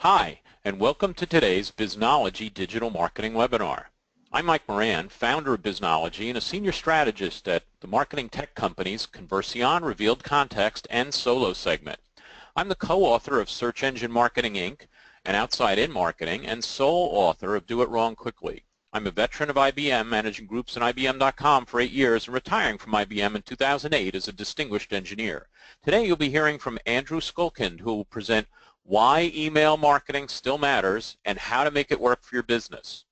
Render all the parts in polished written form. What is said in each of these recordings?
Hi, and welcome to today's Biznology Digital Marketing Webinar. I'm Mike Moran, founder of Biznology and a senior strategist at the marketing tech companies Conversion, Revealed Context, and Solo segment. I'm the co-author of Search Engine Marketing, Inc. and Outside In Marketing, and sole author of Do It Wrong Quickly. I'm a veteran of IBM, managing groups in IBM.com for 8 years and retiring from IBM in 2008 as a distinguished engineer. Today you'll be hearing from Andrew Skulkind, who will present why email marketing still matters and how to make it work for your business.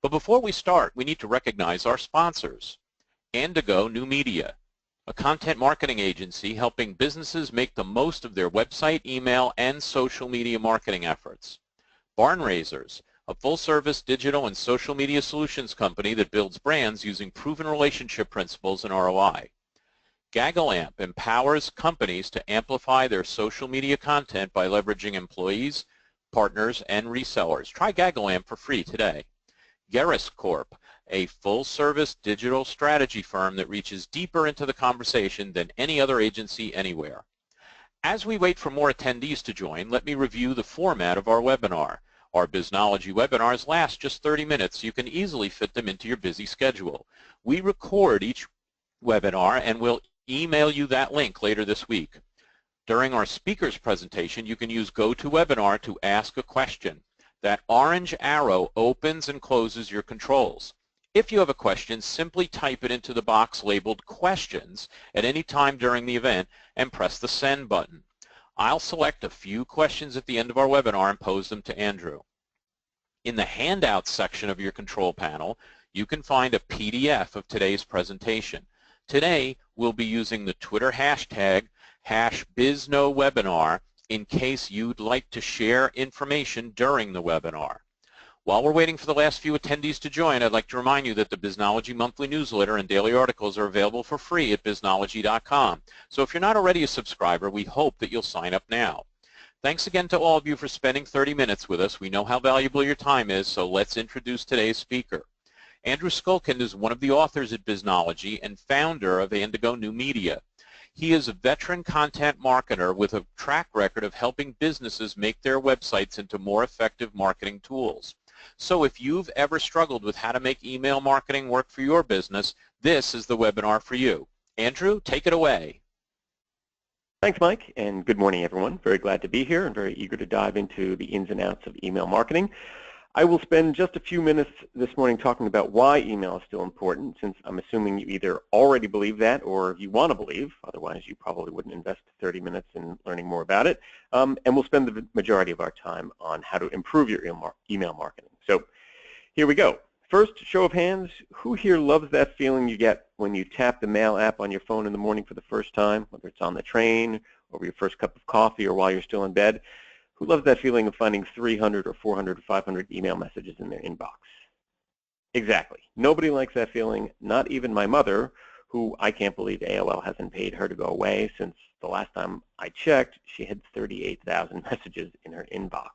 But before we start, we need to recognize our sponsors. Indigo New Media, a content marketing agency helping businesses make the most of their website, email, and social media marketing efforts. Barn Raisers, a full-service digital and social media solutions company that builds brands using proven relationship principles and ROI. GaggleAmp empowers companies to amplify their social media content by leveraging employees, partners, and resellers. Try GaggleAmp for free today. Geras Corp, a full-service digital strategy firm that reaches deeper into the conversation than any other agency anywhere. As we wait for more attendees to join, let me review the format of our webinar. Our Biznology webinars last just 30 minutes, so you can easily fit them into your busy schedule. We record each webinar and will email you that link later this week. During our speaker's presentation, you can use GoToWebinar to ask a question. That orange arrow opens and closes your controls. If you have a question, simply type it into the box labeled Questions at any time during the event and press the Send button. I'll select a few questions at the end of our webinar and pose them to Andrew. In the Handouts section of your control panel, you can find a PDF of today's presentation. Today, we'll be using the Twitter hashtag #BizNoWebinar in case you'd like to share information during the webinar. While we're waiting for the last few attendees to join, I'd like to remind you that the Biznology monthly newsletter and daily articles are available for free at biznology.com. So if you're not already a subscriber, we hope that you'll sign up now. Thanks again to all of you for spending 30 minutes with us. We know how valuable your time is, so let's introduce today's speaker. Andrew Skulkind is one of the authors at Biznology and founder of Indigo New Media. He is a veteran content marketer with a track record of helping businesses make their websites into more effective marketing tools. So if you've ever struggled with how to make email marketing work for your business, this is the webinar for you. Andrew, take it away. Thanks, Mike, and good morning, everyone. Very glad to be here and very eager to dive into the ins and outs of email marketing. I will spend just a few minutes this morning talking about why email is still important, since I'm assuming you either already believe that or you want to believe. Otherwise, you probably wouldn't invest 30 minutes in learning more about it. And we'll spend the majority of our time on how to improve your email marketing. So here we go. First, show of hands, who here loves that feeling you get when you tap the mail app on your phone in the morning for the first time, whether it's on the train, over your first cup of coffee, or while you're still in bed? Who loves that feeling of finding 300 or 400 or 500 email messages in their inbox? Exactly. Nobody likes that feeling, not even my mother, who I can't believe AOL hasn't paid her to go away since the last time I checked, she had 38,000 messages in her inbox.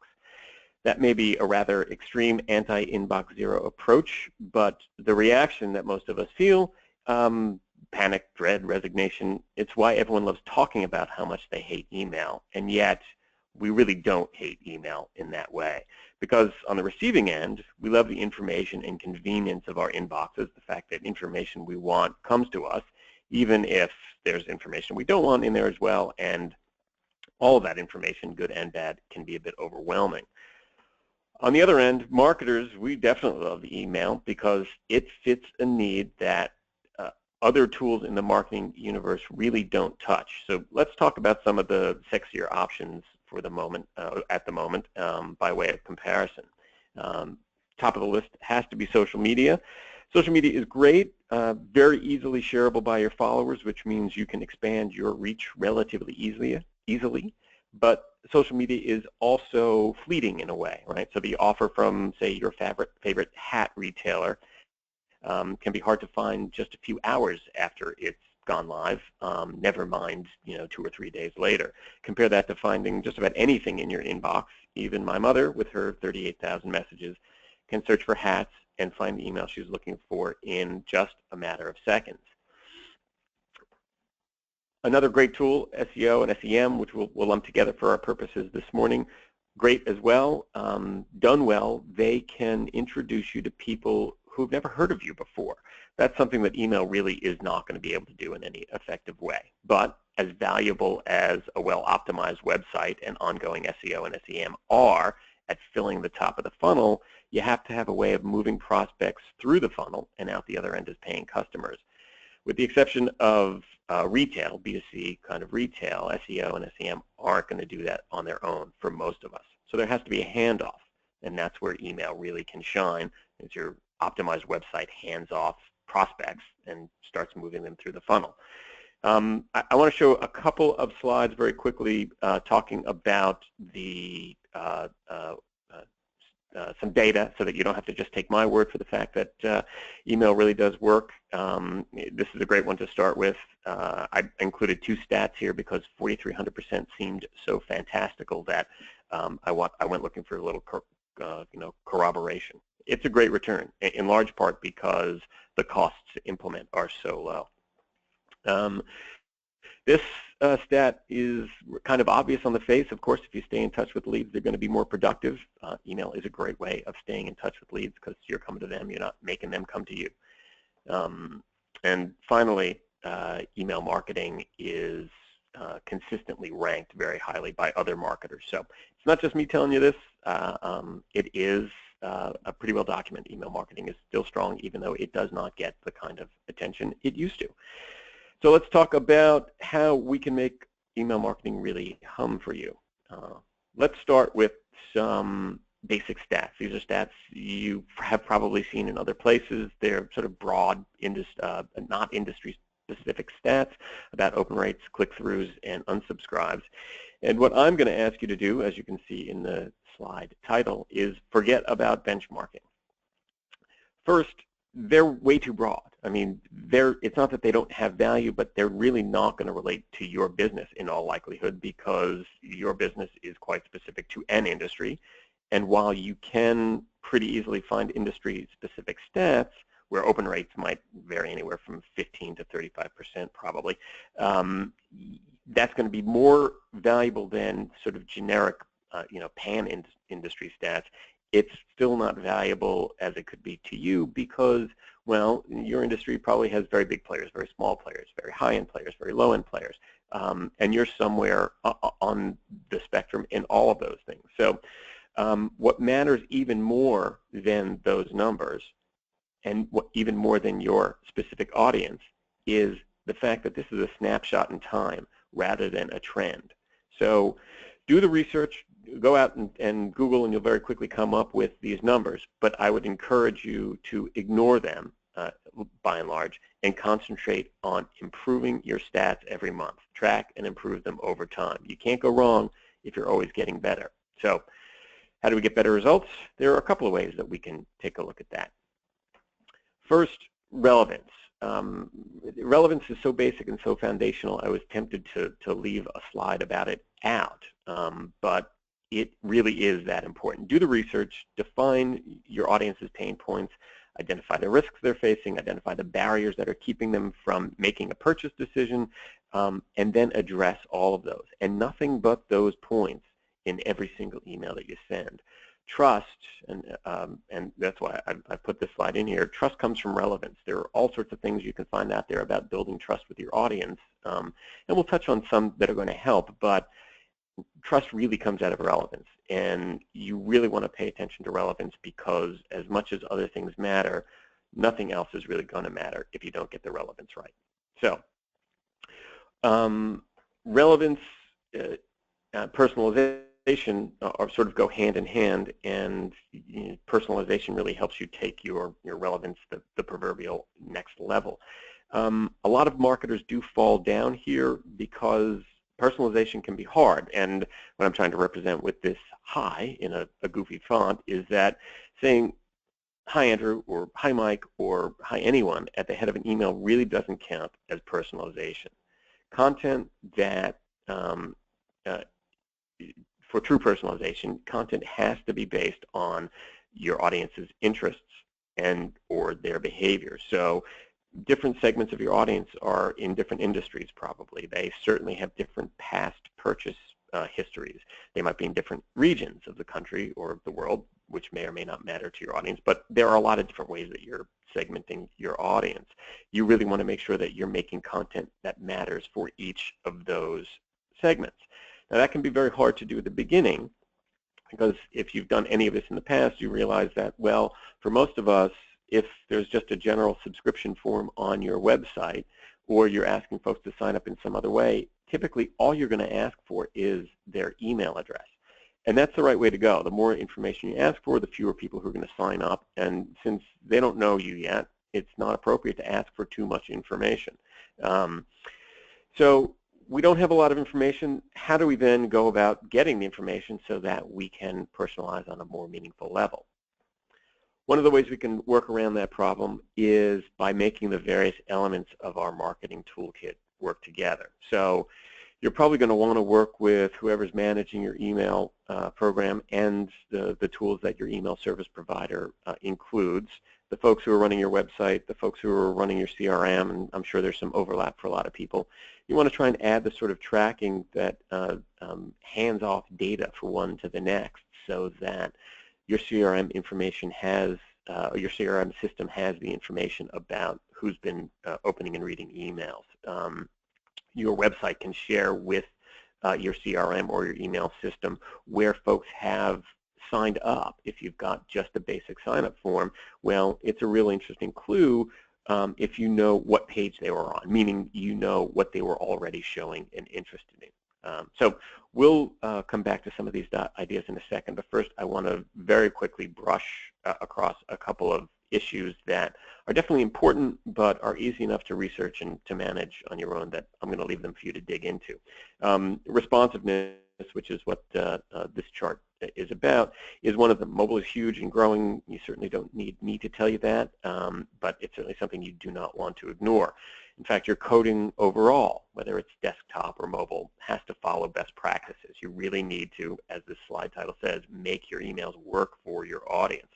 That may be a rather extreme anti-inbox zero approach, but the reaction that most of us feel, panic, dread, resignation, it's why everyone loves talking about how much they hate email, and yet we really don't hate email in that way. Because on the receiving end, we love the information and convenience of our inboxes, the fact that information we want comes to us, even if there's information we don't want in there as well, and all of that information, good and bad, can be a bit overwhelming. On the other end, marketers, we definitely love the email because it fits a need that other tools in the marketing universe really don't touch. So let's talk about some of the sexier options for the moment, at the moment, by way of comparison. Top of the list has to be social media. Social media is great, very easily shareable by your followers, which means you can expand your reach relatively easily. But social media is also fleeting in a way, right? So the offer from, say, your favorite hat retailer can be hard to find just a few hours after it's gone live, never mind, 2 or 3 days later. Compare that to finding just about anything in your inbox. Even my mother, with her 38,000 messages, can search for hats and find the email she's looking for in just a matter of seconds. Another great tool, SEO and SEM, which we'll lump together for our purposes this morning, great as well. Done well, they can introduce you to people who've never heard of you before. That's something that email really is not going to be able to do in any effective way. But as valuable as a well-optimized website and ongoing SEO and SEM are at filling the top of the funnel, you have to have a way of moving prospects through the funnel and out the other end as paying customers. With the exception of retail, B2C kind of retail, SEO and SEM aren't going to do that on their own for most of us. So there has to be a handoff, and that's where email really can shine, as your optimized website hands off prospects and starts moving them through the funnel. I want to show a couple of slides very quickly talking about the some data so that you don't have to just take my word for the fact that email really does work. This is a great one to start with. I included two stats here because 4,300% seemed so fantastical that I went looking for a little corroboration. It's a great return, in large part because the costs to implement are so low. This stat is kind of obvious on the face. Of course, if you stay in touch with leads, they're going to be more productive. Email is a great way of staying in touch with leads because you're coming to them, you're not making them come to you. And finally, email marketing is consistently ranked very highly by other marketers. So it's not just me telling you this. It is a pretty well documented. Email marketing is still strong, even though it does not get the kind of attention it used to. So let's talk about how we can make email marketing really hum for you. Let's start with some basic stats. These are stats you have probably seen in other places. They're sort of broad, not industry-specific stats about open rates, click-throughs, and unsubscribes. And what I'm going to ask you to do, as you can see in the slide title, is forget about benchmarking. First, they're way too broad. I mean, it's not that they don't have value, but they're really not going to relate to your business in all likelihood because your business is quite specific to an industry. And while you can pretty easily find industry-specific stats where open rates might vary anywhere from 15 to 35% probably, that's going to be more valuable than sort of generic, pan-industry stats. It's still not valuable as it could be to you because, well, your industry probably has very big players, very small players, very high-end players, very low-end players, and you're somewhere on the spectrum in all of those things. So what matters even more than those numbers and even more than your specific audience is the fact that this is a snapshot in time rather than a trend. So do the research, go out and Google, and you'll very quickly come up with these numbers, but I would encourage you to ignore them by and large and concentrate on improving your stats every month. Track and improve them over time. You can't go wrong if you're always getting better. So how do we get better results? There are a couple of ways that we can take a look at that. First, relevance. Relevance is so basic and so foundational, I was tempted to leave a slide about it out, but it really is that important. Do the research, define your audience's pain points, identify the risks they're facing, identify the barriers that are keeping them from making a purchase decision, and then address all of those, and nothing but those points in every single email that you send. Trust, and that's why I put this slide in here, trust comes from relevance. There are all sorts of things you can find out there about building trust with your audience, and we'll touch on some that are going to help, but trust really comes out of relevance, and you really want to pay attention to relevance because as much as other things matter, nothing else is really going to matter if you don't get the relevance right. So relevance, personalization are sort of go hand in hand, and personalization really helps you take your relevance the proverbial next level. A lot of marketers do fall down here because personalization can be hard, and what I'm trying to represent with this hi in a goofy font is that saying hi Andrew or hi Mike or hi anyone at the head of an email really doesn't count as personalization. Content that for true personalization, content has to be based on your audience's interests and or their behavior. So different segments of your audience are in different industries probably. They certainly have different past purchase histories. They might be in different regions of the country or of the world, which may or may not matter to your audience, but there are a lot of different ways that you're segmenting your audience. You really want to make sure that you're making content that matters for each of those segments. Now that can be very hard to do at the beginning, because if you've done any of this in the past, you realize that, well, for most of us, if there's just a general subscription form on your website, or you're asking folks to sign up in some other way, typically all you're going to ask for is their email address. And that's the right way to go. The more information you ask for, the fewer people who are going to sign up. And since they don't know you yet, it's not appropriate to ask for too much information. So we don't have a lot of information. How do we then go about getting the information so that we can personalize on a more meaningful level? One of the ways we can work around that problem is by making the various elements of our marketing toolkit work together. So you're probably going to want to work with whoever's managing your email program and the tools that your email service provider includes, the folks who are running your website, the folks who are running your CRM, and I'm sure there's some overlap for a lot of people. You want to try and add the sort of tracking that hands-off data for one to the next, so that your CRM information has, your CRM system has the information about who's been opening and reading emails. Your website can share with your CRM or your email system where folks have signed up. If you've got just a basic sign-up form, well, it's a really interesting clue if you know what page they were on, meaning you know what they were already showing an interest in. So we'll come back to some of these ideas in a second, but first I want to very quickly brush across a couple of issues that are definitely important but are easy enough to research and to manage on your own, that I'm going to leave them for you to dig into. Responsiveness, which is what this chart is about, is one of them. Mobile is huge and growing. You certainly don't need me to tell you that, but it's certainly something you do not want to ignore. In fact, your coding overall, whether it's desktop or mobile, has to follow best practices. You really need to, as this slide title says, make your emails work for your audience.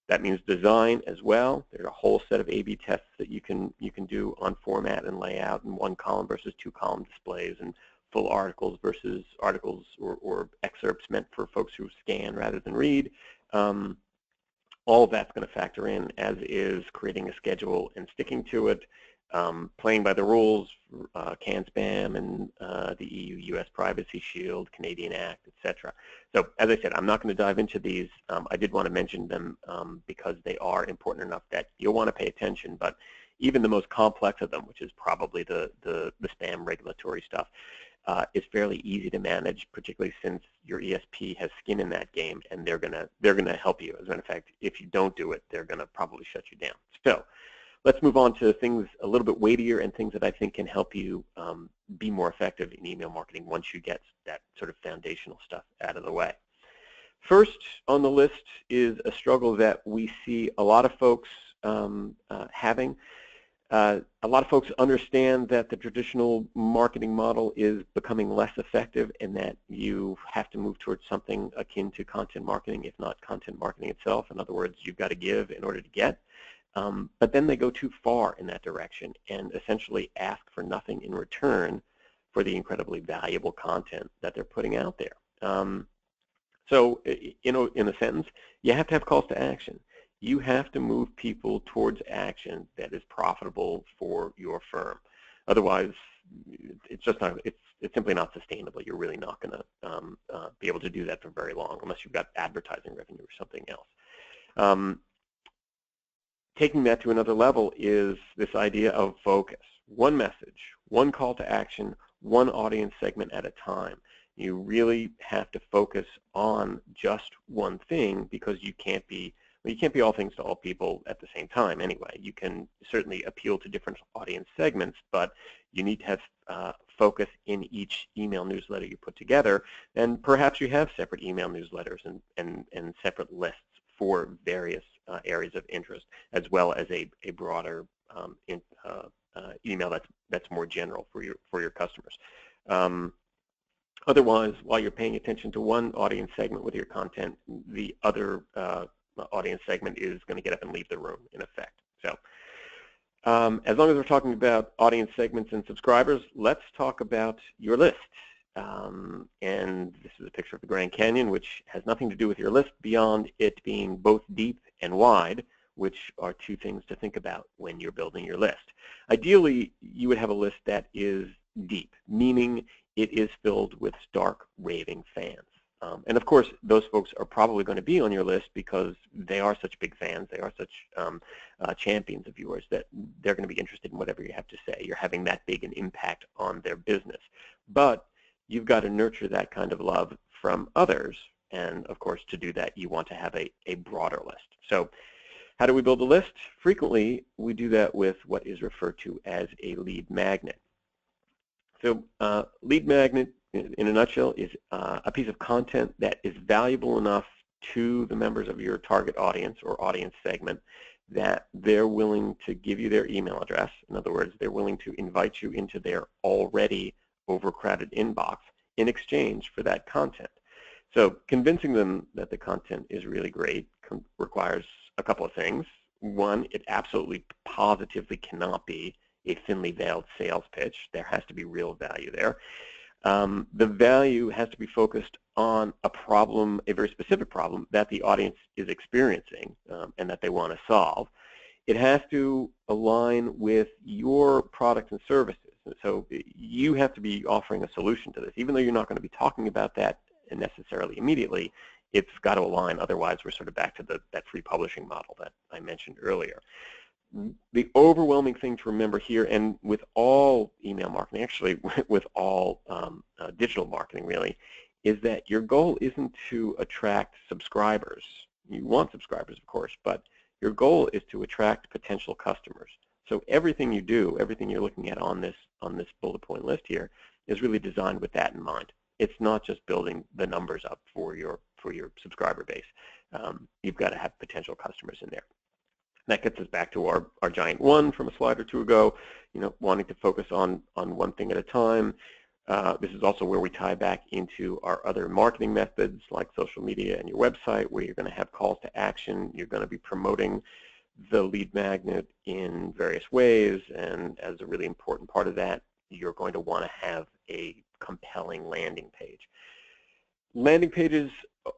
That means design as well. There's a whole set of A/B tests that you can do on format and layout, and one column versus two column displays, and full articles versus articles or excerpts meant for folks who scan rather than read. All of that's going to factor in, as is creating a schedule and sticking to it, playing by the rules, CAN spam and the EU-US Privacy Shield, Canadian Act, etc. So as I said, I'm not going to dive into these. I did want to mention them because they are important enough that you'll want to pay attention, but even the most complex of them, which is probably the spam regulatory stuff, is fairly easy to manage, particularly since your ESP has skin in that game, and they're gonna help you. As a matter of fact, if you don't do it, they're gonna probably shut you down. So let's move on to things a little bit weightier and things that I think can help you be more effective in email marketing once you get that sort of foundational stuff out of the way. First on the list is a struggle that we see a lot of folks having. A lot of folks understand that the traditional marketing model is becoming less effective, and that you have to move towards something akin to content marketing, if not content marketing itself. In other words, you've got to give in order to get. But then they go too far in that direction and essentially ask for nothing in return for the incredibly valuable content that they're putting out there. So, in a sentence, you have to have calls to action. You have to move people towards action that is profitable for your firm. Otherwise, it's just not. It's simply not sustainable. You're really not going to be able to do that for very long, unless you've got advertising revenue or something else. Taking that to another level is this idea of focus. One message, one call to action, one audience segment at a time. You really have to focus on just one thing, because you can't be all things to all people at the same time anyway. You can certainly appeal to different audience segments, but you need to have focus in each email newsletter you put together, and perhaps you have separate email newsletters and separate lists for various areas of interest, as well as a broader email that's more general for your customers. Otherwise, while you're paying attention to one audience segment with your content, the other audience segment is going to get up and leave the room, in effect. So as long as we're talking about audience segments and subscribers, let's talk about your list. and this is a picture of the Grand Canyon, which has nothing to do with your list beyond it being both deep and wide, which are two things to think about when you're building your list. Ideally, you would have a list that is deep, meaning it is filled with stark raving fans. And of course, those folks are probably going to be on your list because they are such big fans, they are such champions of yours that they're going to be interested in whatever you have to say. You're having that big an impact on their business. But you've got to nurture that kind of love from others. And of course, to do that, you want to have a broader list. So how do we build a list? Frequently, we do that with what is referred to as a lead magnet. So lead magnet, in a nutshell, is a piece of content that is valuable enough to the members of your target audience or audience segment that they're willing to give you their email address. In other words, they're willing to invite you into their already overcrowded inbox in exchange for that content. So convincing them that the content is really great requires a couple of things. One, it absolutely positively cannot be a thinly veiled sales pitch. There has to be real value there. The value has to be focused on a problem, a very specific problem that the audience is experiencing and that they want to solve. It has to align with your products and services. So you have to be offering a solution to this. Even though you're not going to be talking about that necessarily immediately, it's got to align. Otherwise, we're sort of back to that free publishing model that I mentioned earlier. The overwhelming thing to remember here, and with all email marketing, actually with all digital marketing really, is that your goal isn't to attract subscribers. You want subscribers, of course, but your goal is to attract potential customers. So everything you do, everything you're looking at on this bullet point list here, is really designed with that in mind. It's not just building the numbers up for your subscriber base. You've got to have potential customers in there. That gets us back to our giant one from a slide or two ago, wanting to focus on one thing at a time. This is also where we tie back into our other marketing methods like social media and your website, where you're going to have calls to action. You're going to be promoting the lead magnet in various ways, and as a really important part of that, you're going to want to have a compelling landing page. Landing pages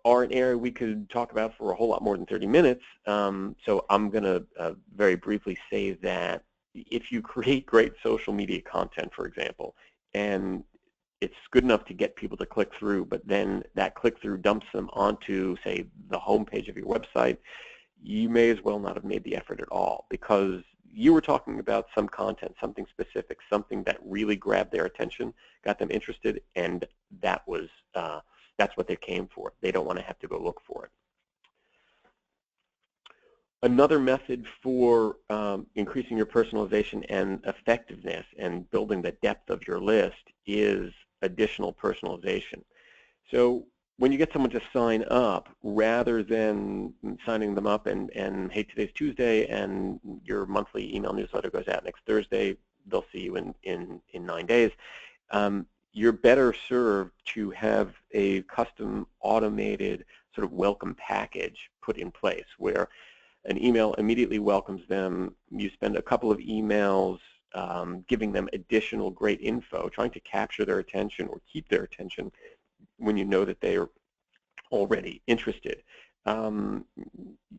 are an area we could talk about for a whole lot more than 30 minutes, so I'm going to very briefly say that if you create great social media content, for example, and it's good enough to get people to click through, but then that click-through dumps them onto, say, the home page of your website, you may as well not have made the effort at all, because you were talking about some content, something specific, something that really grabbed their attention, got them interested, and that's what they came for. They don't want to have to go look for it. Another method for increasing your personalization and effectiveness and building the depth of your list is additional personalization. So when you get someone to sign up, rather than signing them up and hey, today's Tuesday and your monthly email newsletter goes out next Thursday, they'll see you in 9 days, you're better served to have a custom automated sort of welcome package put in place where an email immediately welcomes them. You spend a couple of emails giving them additional great info, trying to capture their attention or keep their attention when you know that they are already interested.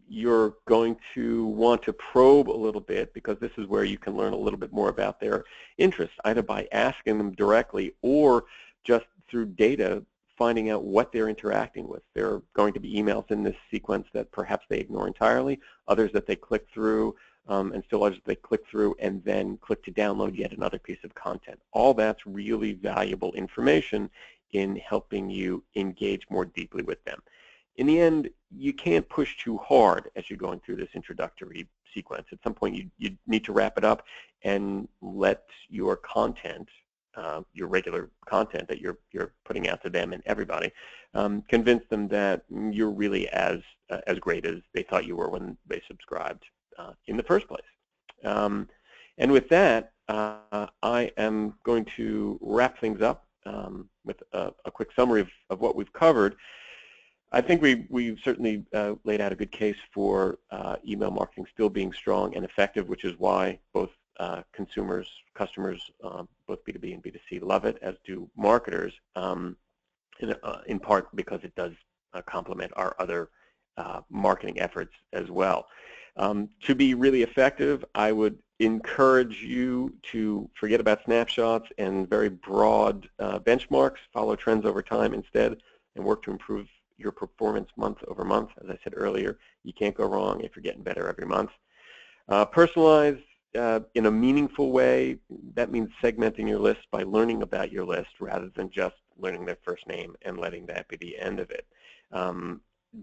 You're going to want to probe a little bit, because this is where you can learn a little bit more about their interests, either by asking them directly or just through data, finding out what they're interacting with. There are going to be emails in this sequence that perhaps they ignore entirely, others that they click through, and still others that they click through and then click to download yet another piece of content. All that's really valuable information in helping you engage more deeply with them. In the end, you can't push too hard as you're going through this introductory sequence. At some point, you need to wrap it up and let your content, your regular content that you're putting out to them and everybody, convince them that you're really as great as they thought you were when they subscribed in the first place. And with that, I am going to wrap things up with a quick summary of what we've covered. I think we've certainly laid out a good case for email marketing still being strong and effective, which is why both consumers, customers, both B2B and B2C love it, as do marketers, in part because it does complement our other marketing efforts as well. To be really effective, I would encourage you to forget about snapshots and very broad benchmarks, follow trends over time instead, and work to improve your performance month over month. As I said earlier, you can't go wrong if you're getting better every month. Personalize in a meaningful way. That means segmenting your list by learning about your list rather than just learning their first name and letting that be the end of it.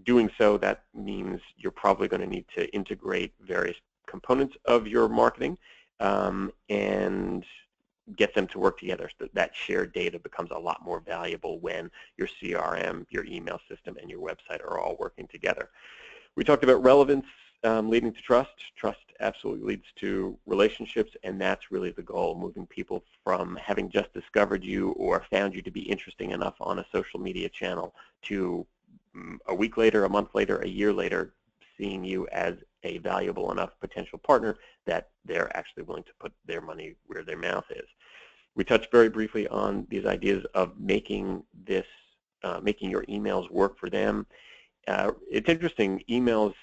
Doing so, that means you're probably going to need to integrate various components of your marketing and get them to work together so that shared data becomes a lot more valuable when your CRM, your email system, and your website are all working together. We talked about relevance leading to trust. Trust absolutely leads to relationships, and that's really the goal, moving people from having just discovered you or found you to be interesting enough on a social media channel to a week later, a month later, a year later, seeing you as a valuable enough potential partner that they're actually willing to put their money where their mouth is. We touched very briefly on these ideas of making making your emails work for them. It's interesting, emails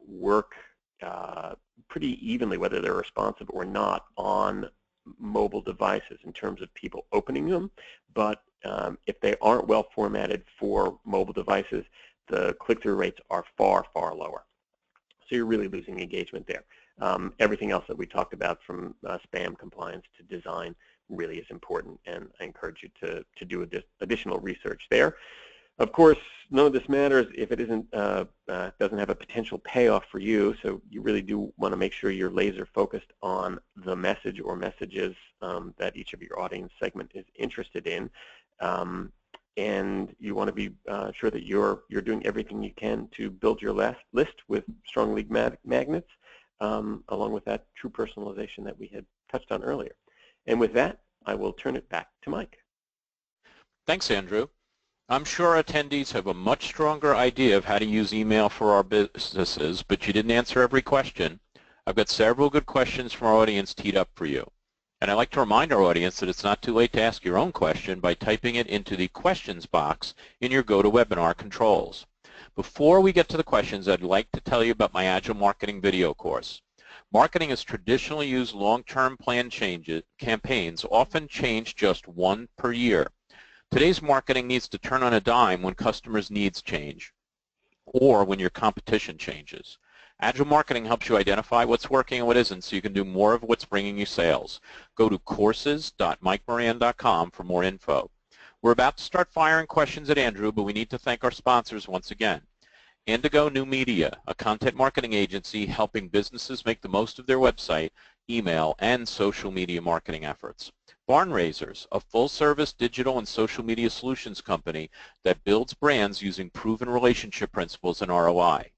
work pretty evenly, whether they're responsive or not, on mobile devices in terms of people opening them, but if they aren't well formatted for mobile devices, the click-through rates are far, far lower. So you're really losing engagement there. Everything else that we talked about, from spam compliance to design, really is important, and I encourage you to do additional research there. Of course, none of this matters if it doesn't have a potential payoff for you, so you really do want to make sure you're laser focused on the message or messages that each of your audience segment is interested in. And you want to be sure that you're doing everything you can to build your list with strong lead magnets, along with that true personalization that we had touched on earlier. And with that, I will turn it back to Mike. Thanks, Andrew. I'm sure attendees have a much stronger idea of how to use email for our businesses, but you didn't answer every question. I've got several good questions from our audience teed up for you. And I'd like to remind our audience that it's not too late to ask your own question by typing it into the questions box in your GoToWebinar controls. Before we get to the questions, I'd like to tell you about my Agile Marketing video course. Marketing has traditionally used long-term plan campaigns, often change just one per year. Today's marketing needs to turn on a dime when customers' needs change or when your competition changes. Agile Marketing helps you identify what's working and what isn't so you can do more of what's bringing you sales. Go to courses.mikemoran.com for more info. We're about to start firing questions at Andrew, but we need to thank our sponsors once again. Indigo New Media, a content marketing agency helping businesses make the most of their website, email, and social media marketing efforts. Barn Raisers, a full-service digital and social media solutions company that builds brands using proven relationship principles and ROI.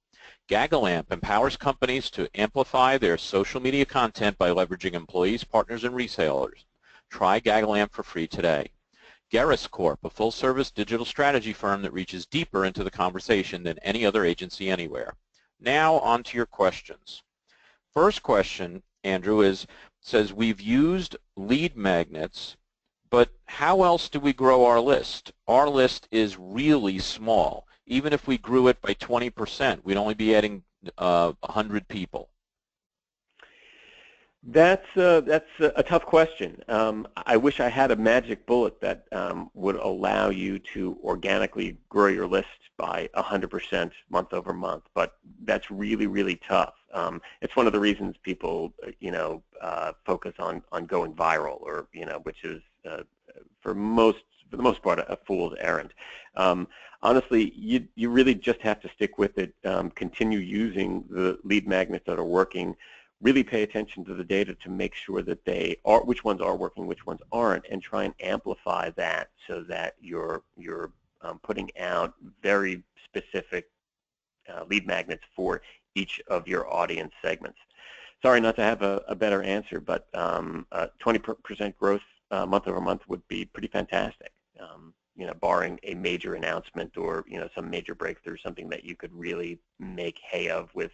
Gagalamp empowers companies to amplify their social media content by leveraging employees, partners, and resellers. Try Gagalamp for free today. Garris Corp, a full-service digital strategy firm that reaches deeper into the conversation than any other agency anywhere. Now on to your questions. First question, Andrew, says we've used lead magnets, but how else do we grow our list? Our list is really small. Even if we grew it by 20%, we'd only be adding 100 people. That's a tough question. I wish I had a magic bullet that would allow you to organically grow your list by 100% month over month, but that's really, really tough. It's one of the reasons people, focus on going viral, or which is for the most part a fool's errand. Honestly, you really just have to stick with it. Continue using the lead magnets that are working. Really pay attention to the data to make sure that which ones are working, which ones aren't, and try and amplify that so that you're putting out very specific lead magnets for each of your audience segments. Sorry not to have a better answer, but 20% growth month over month would be pretty fantastic. Barring a major announcement or some major breakthrough, something that you could really make hay of with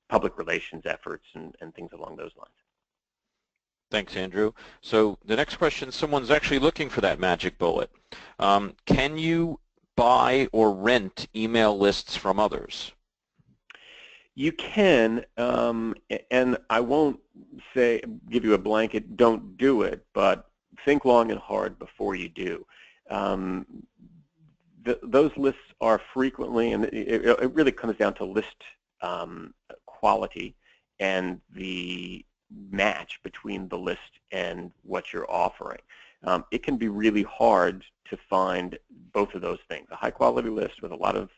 public relations efforts and things along those lines. Thanks, Andrew. So the next question, someone's actually looking for that magic bullet. Can you buy or rent email lists from others? You can, and I won't give you a blanket, don't do it, but think long and hard before you do. Those lists are frequently, and it really comes down to list quality and the match between the list and what you're offering. It can be really hard to find both of those things, a high quality list with a lot of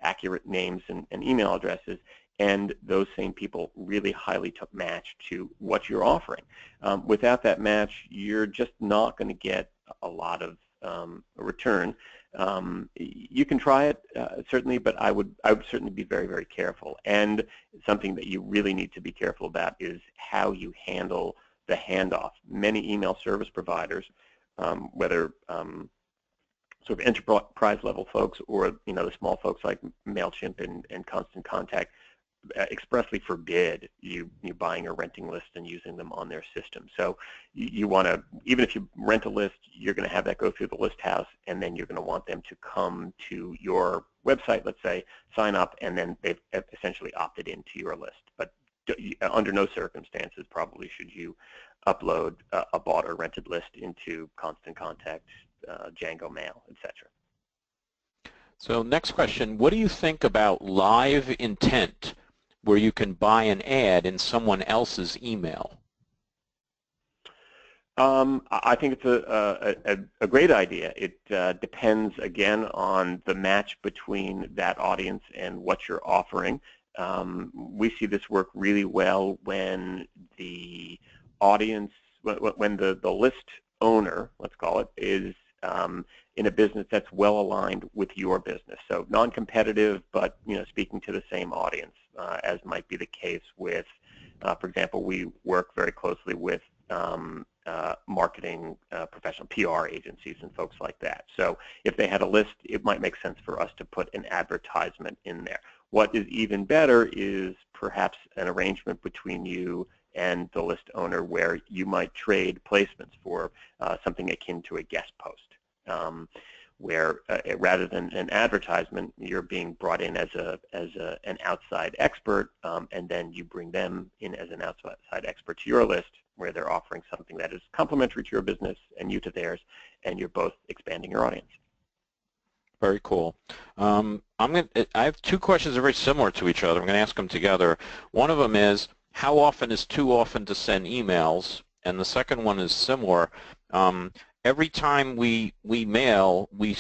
accurate names and email addresses, and those same people really highly match to what you're offering. Without that match, you're just not going to get a lot of return. You can try it, certainly, but I would certainly be very, very careful. And something that you really need to be careful about is how you handle the handoff. Many email service providers, whether sort of enterprise level folks or the small folks like MailChimp and Constant Contact, expressly forbid you buying or renting lists and using them on their system. So you want to, even if you rent a list, you're going to have that go through the list house, and then you're going to want them to come to your website, let's say, sign up, and then they've essentially opted into your list. But under no circumstances probably should you upload a bought or rented list into Constant Contact, Django Mail, etc. So next question, what do you think about live intent, where you can buy an ad in someone else's email? I think it's a great idea. It depends, again, on the match between that audience and what you're offering. We see this work really well when the audience, when the list owner, let's call it, is in a business that's well aligned with your business. So non-competitive, but speaking to the same audience, as might be the case with, for example, we work very closely with marketing professional PR agencies and folks like that. So if they had a list, it might make sense for us to put an advertisement in there. What is even better is perhaps an arrangement between you and the list owner where you might trade placements for something akin to a guest post, where rather than an advertisement, you're being brought in as an outside expert, and then you bring them in as an outside expert to your list, where they're offering something that is complementary to your business and you to theirs, and you're both expanding your audience. Very cool. I have two questions that are very similar to each other. I'm going to ask them together. One of them is, how often is too often to send emails? And the second one is similar. Every time we mail, we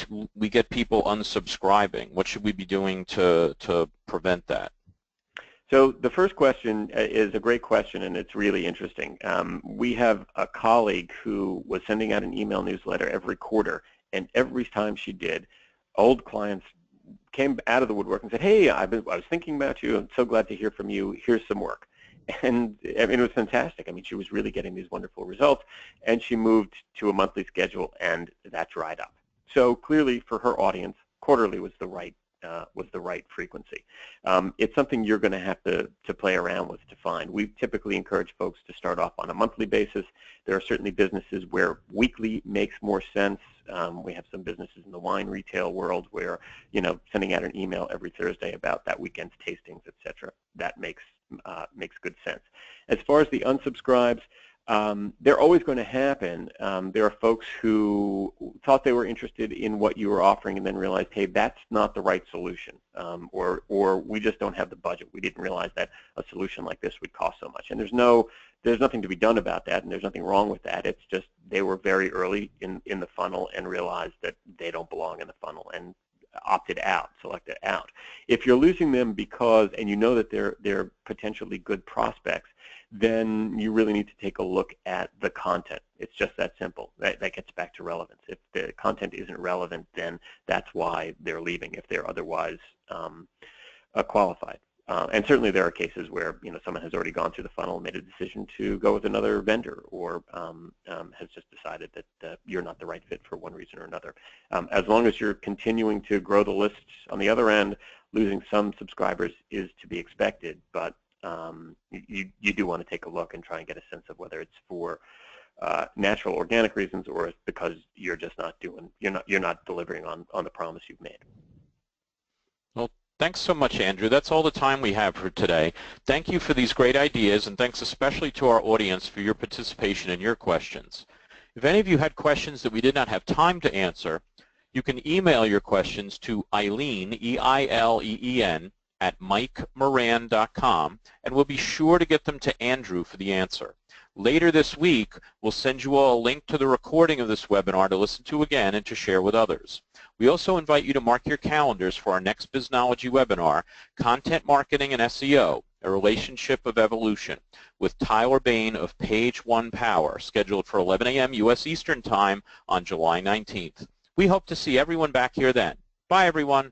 get people unsubscribing. What should we be doing to prevent that? So the first question is a great question, and it's really interesting. We have a colleague who was sending out an email newsletter every quarter, and every time she did, old clients came out of the woodwork and said, hey, I was thinking about you. I'm so glad to hear from you. Here's some work. And I mean, it was fantastic. I mean, she was really getting these wonderful results, and she moved to a monthly schedule, and that dried up. So clearly, for her audience, quarterly was the right frequency. It's something you're going to have to play around with to find. We typically encourage folks to start off on a monthly basis. There are certainly businesses where weekly makes more sense. We have some businesses in the wine retail world where sending out an email every Thursday about that weekend's tastings, etc. That makes good sense. As far as the unsubscribes, they're always going to happen. There are folks who thought they were interested in what you were offering and then realized, hey, that's not the right solution, or we just don't have the budget. We didn't realize that a solution like this would cost so much. And there's nothing to be done about that, and there's nothing wrong with that. It's just they were very early in the funnel and realized that they don't belong in the funnel and opted out, selected out. If you're losing them because, and you know that they're potentially good prospects, then you really need to take a look at the content. It's just that simple. That gets back to relevance. If the content isn't relevant, then that's why they're leaving, if they're otherwise qualified. And certainly there are cases where someone has already gone through the funnel and made a decision to go with another vendor, or has just decided that you're not the right fit for one reason or another. As long as you're continuing to grow the list on the other end, losing some subscribers is to be expected, but you do want to take a look and try and get a sense of whether it's for natural organic reasons or it's because you're just not doing, you're not delivering on the promise you've made. Well, thanks so much, Andrew. That's all the time we have for today. Thank you for these great ideas, and thanks especially to our audience for your participation and your questions. If any of you had questions that we did not have time to answer, you can email your questions to Eileen, E-I-L-E-E-N, at MikeMoran.com, and we'll be sure to get them to Andrew for the answer. Later this week, we'll send you all a link to the recording of this webinar to listen to again and to share with others. We also invite you to mark your calendars for our next Biznology webinar, Content Marketing and SEO, a Relationship of Evolution, with Tyler Bain of Page One Power, scheduled for 11 a.m. U.S. Eastern Time on July 19th. We hope to see everyone back here then. Bye, everyone.